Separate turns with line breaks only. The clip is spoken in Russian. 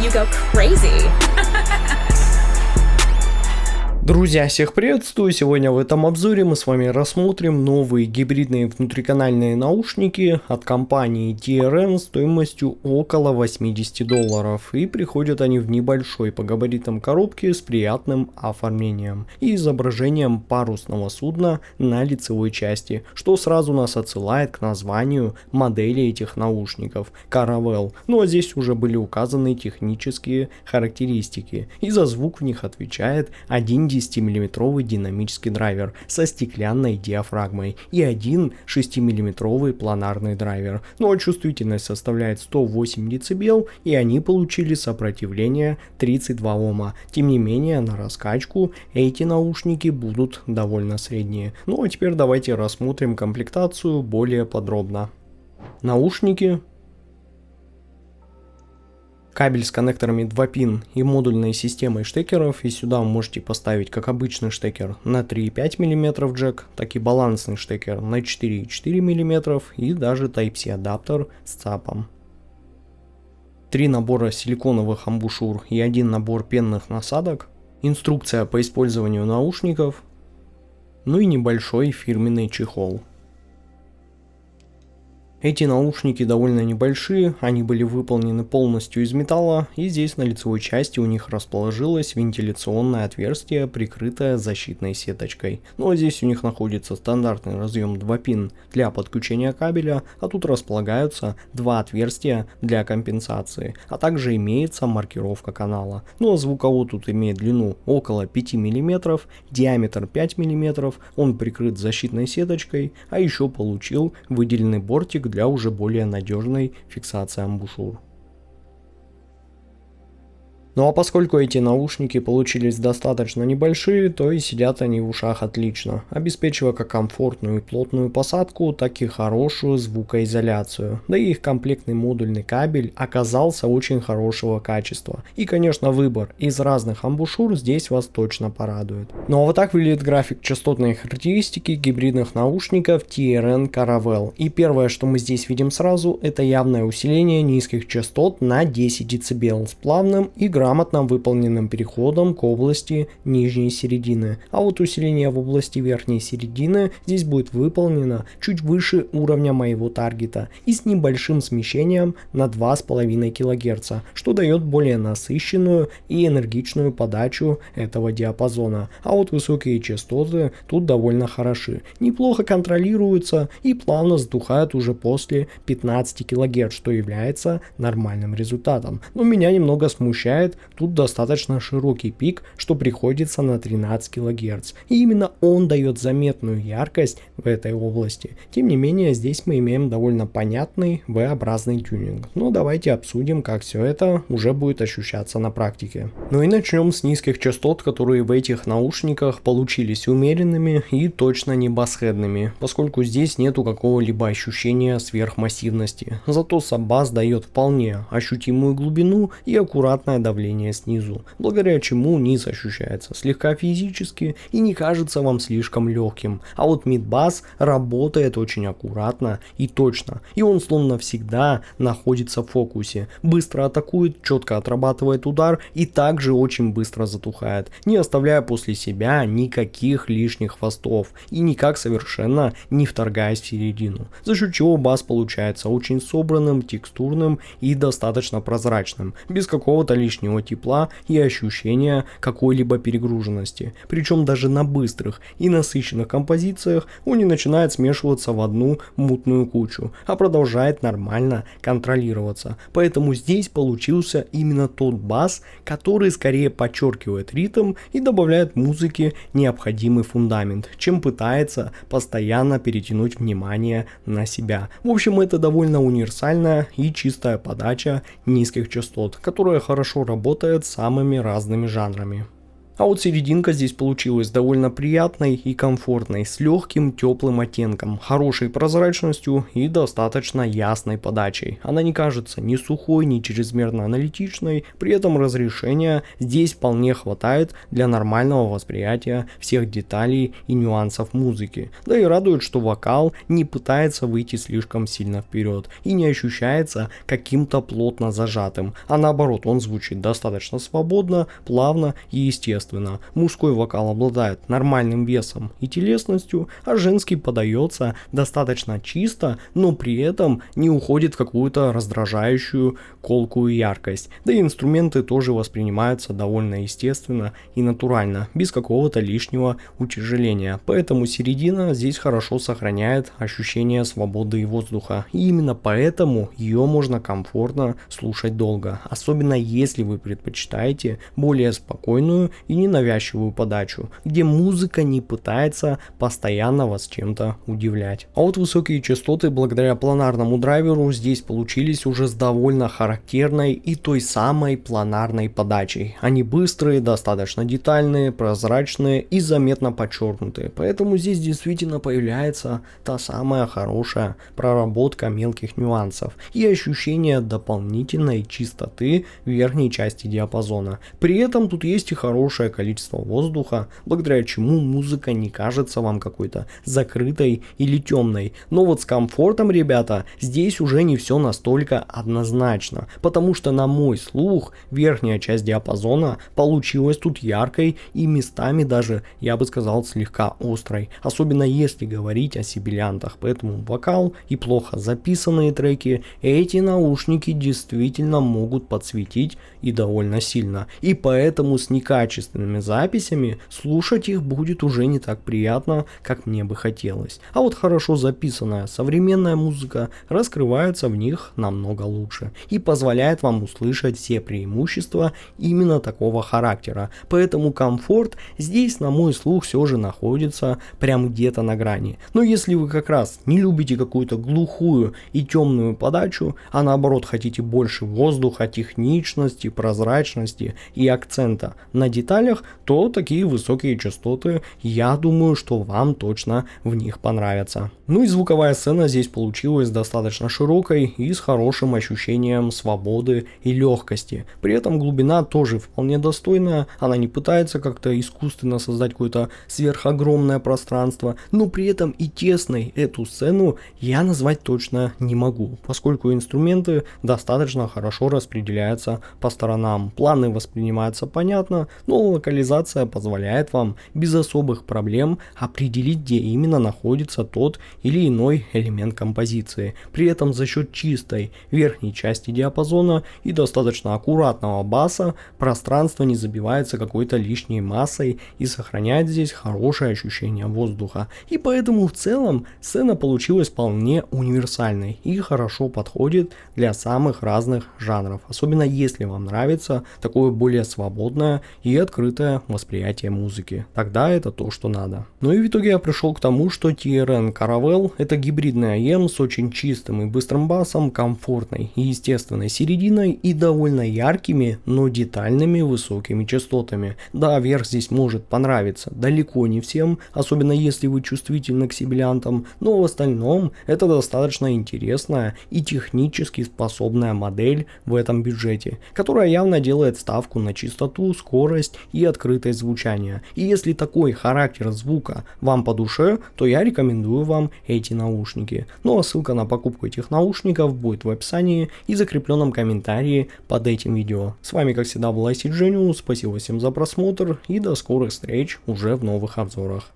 you go crazy.
Друзья, всех приветствую! Сегодня в этом обзоре мы с вами рассмотрим новые гибридные внутриканальные наушники от компании TRN стоимостью около $80. И приходят они в небольшой по габаритам коробке с приятным оформлением и изображением парусного судна на лицевой части, что сразу нас отсылает к названию модели этих наушников Caravelle. Ну а здесь уже были указаны технические характеристики, и за звук в них отвечает один 10-мм динамический драйвер со стеклянной диафрагмой и один 6-мм планарный драйвер. Ну а чувствительность составляет 108 дБ, и они получили сопротивление 32 Ома. Тем не менее, на раскачку эти наушники будут довольно средние. Ну а теперь давайте рассмотрим комплектацию более подробно. Наушники. Кабель с коннекторами 2 пин и модульной системой штекеров, и сюда вы можете поставить как обычный штекер на 3,5 мм джек, так и балансный штекер на 4,4 мм и даже Type-C адаптер с ЦАПом. 3 набора силиконовых амбушюр и 1 набор пенных насадок, инструкция по использованию наушников, ну и небольшой фирменный чехол. Эти наушники довольно небольшие, они были выполнены полностью из металла, и здесь на лицевой части у них расположилось вентиляционное отверстие, прикрытое защитной сеточкой. Ну а здесь у них находится стандартный разъем 2 пин для подключения кабеля, а тут располагаются 2 отверстия для компенсации, а также имеется маркировка канала. Ну а звуковод тут имеет длину около 5 мм, диаметр 5 мм, он прикрыт защитной сеточкой, а еще получил выделенный бортик для уже более надежной фиксации амбушюр. Ну а поскольку эти наушники получились достаточно небольшие, то и сидят они в ушах отлично, обеспечивая как комфортную и плотную посадку, так и хорошую звукоизоляцию. Да и их комплектный модульный кабель оказался очень хорошего качества. И конечно, выбор из разных амбушюр здесь вас точно порадует. Ну а вот так выглядит график частотной характеристики гибридных наушников TRN Caravelle. И первое, что мы здесь видим сразу, это явное усиление низких частот на 10 дБ с плавным и грамотно выполненным переходом к области нижней середины. А вот усиление в области верхней середины здесь будет выполнено чуть выше уровня моего таргета и с небольшим смещением на 2,5 кГц, что дает более насыщенную и энергичную подачу этого диапазона. А вот высокие частоты тут довольно хороши, неплохо контролируются и плавно затухают уже после 15 кГц, что является нормальным результатом. Но меня немного смущает тут достаточно широкий пик, что приходится на 13 кГц, и именно он дает заметную яркость в этой области. Тем не менее, здесь мы имеем довольно понятный V-образный тюнинг. Но давайте обсудим, как все это уже будет ощущаться на практике. Ну и начнем с низких частот, которые в этих наушниках получились умеренными и точно не басхедными, поскольку здесь нету какого-либо ощущения сверхмассивности. Зато саббас дает вполне ощутимую глубину и аккуратное давление снизу, благодаря чему низ ощущается слегка физически и не кажется вам слишком легким. А вот мид-бас работает очень аккуратно и точно, и он словно всегда находится в фокусе, быстро атакует, четко отрабатывает удар и также очень быстро затухает, не оставляя после себя никаких лишних хвостов и никак совершенно не вторгаясь в середину, за счет чего бас получается очень собранным, текстурным и достаточно прозрачным, без какого-то лишнего тепла и ощущения какой-либо перегруженности. Причем даже на быстрых и насыщенных композициях он не начинает смешиваться в одну мутную кучу, а продолжает нормально контролироваться. Поэтому здесь получился именно тот бас, который скорее подчеркивает ритм и добавляет музыке необходимый фундамент, чем пытается постоянно перетянуть внимание на себя. В общем, это довольно универсальная и чистая подача низких частот, которая хорошо работает с самыми разными жанрами. А вот серединка здесь получилась довольно приятной и комфортной, с легким теплым оттенком, хорошей прозрачностью и достаточно ясной подачей. Она не кажется ни сухой, ни чрезмерно аналитичной, при этом разрешения здесь вполне хватает для нормального восприятия всех деталей и нюансов музыки. Да и радует, что вокал не пытается выйти слишком сильно вперед и не ощущается каким-то плотно зажатым, а наоборот, он звучит достаточно свободно, плавно и естественно. Мужской вокал обладает нормальным весом и телесностью, а женский подается достаточно чисто, но при этом не уходит в какую-то раздражающую, колкую яркость. Да и инструменты тоже воспринимаются довольно естественно и натурально, без какого-то лишнего утяжеления. Поэтому середина здесь хорошо сохраняет ощущение свободы и воздуха. И именно поэтому ее можно комфортно слушать долго. Особенно если вы предпочитаете более спокойную и ненавязчивую подачу, где музыка не пытается постоянно вас чем-то удивлять. А вот высокие частоты благодаря планарному драйверу здесь получились уже с довольно характерной и той самой планарной подачей. Они быстрые, достаточно детальные, прозрачные и заметно подчеркнутые, поэтому здесь действительно появляется та самая хорошая проработка мелких нюансов и ощущение дополнительной чистоты в верхней части диапазона. При этом тут есть и хорошее количество воздуха, благодаря чему музыка не кажется вам какой-то закрытой или темной. Но вот с комфортом, ребята, здесь уже не все настолько однозначно, потому что на мой слух верхняя часть диапазона получилась тут яркой и местами даже, я бы сказал, слегка острой, особенно если говорить о сибилянтах. Поэтому вокал и плохо записанные треки эти наушники действительно могут подсветить и довольно сильно, и поэтому с некачественными записями слушать их будет уже не так приятно, как мне бы хотелось. А вот хорошо записанная современная музыка раскрывается в них намного лучше и позволяет вам услышать все преимущества именно такого характера. Поэтому комфорт здесь, на мой слух, все же находится прям где-то на грани. Но если вы как раз не любите какую-то глухую и темную подачу, а наоборот хотите больше воздуха, техничности, прозрачности и акцента на деталях, то такие высокие частоты, я думаю, что вам точно в них понравятся. Ну и звуковая сцена здесь получилась достаточно широкой и с хорошим ощущением свободы и легкости. При этом глубина тоже вполне достойная, она не пытается как-то искусственно создать какое-то сверхогромное пространство, но при этом и тесной эту сцену я назвать точно не могу, поскольку инструменты достаточно хорошо распределяются по сторонам. Планы воспринимаются понятно, но локализация позволяет вам без особых проблем определить, где именно находится тот или иной элемент композиции. При этом за счет чистой верхней части диапазона и достаточно аккуратного баса пространство не забивается какой-то лишней массой и сохраняет здесь хорошее ощущение воздуха. И поэтому в целом сцена получилась вполне универсальной и хорошо подходит для самых разных жанров, особенно если вам нравится такое более свободное и открытое восприятие музыки. Тогда это то, что надо. Ну и в итоге я пришел к тому, что TRN Caravelle — это гибридный АМ с очень чистым и быстрым басом, комфортной и естественной серединой и довольно яркими, но детальными высокими частотами. Да, верх здесь может понравиться далеко не всем, особенно если вы чувствительны к сибилянтам, но в остальном это достаточно интересная и технически способная модель в этом бюджете, которая явно делает ставку на чистоту, скорость и открытость звучания. И если такой характер звука вам по душе, то я рекомендую вам эти наушники. Ну а ссылка на покупку этих наушников будет в описании и закрепленном комментарии под этим видео. С вами как всегда был IC Genius, спасибо всем за просмотр и до скорых встреч уже в новых обзорах.